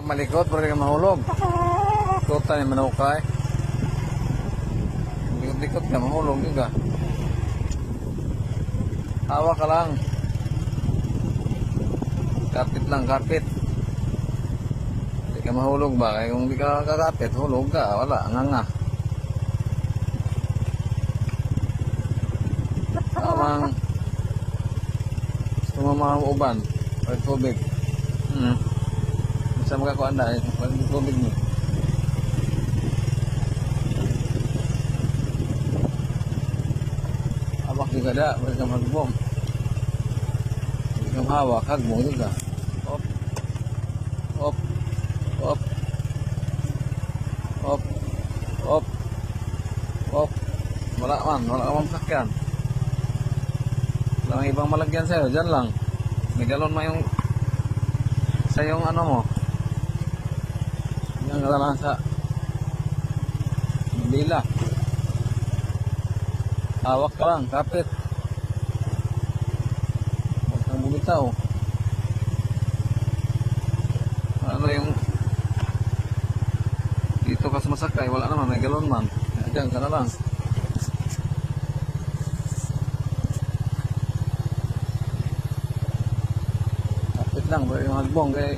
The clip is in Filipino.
Malikot, pwede ka mahulog. Ikutan yung manukay. Likot-likot ka, mahulog juga. Hawak ka lang. Kapit lang, kapit. Hindi ka mahulog ba? Kaya kung hindi ka kakapit, hulog ka. Wala, nga. Tamang sumamauban. Pwede tubig. Bisa magkakuanda, pwede tubig mo. Hawak juga da, pwede ka magbom. Pwede kang hawak, hagbong juga. Op. Op. Op. Op. Op. Op. Wala ka man sakyan. Wala kang ibang malagyan sa'yo, dyan lang. May galon mo yung sa yung ano mo. Yan ka lang sa bila. Hawak ka lang, kapit. Huwag kang bumitaw. Ano yung dito ka sumasakay, wala naman, may galon man. Diyan ka na lang. Kapit lang, yung hagbong kay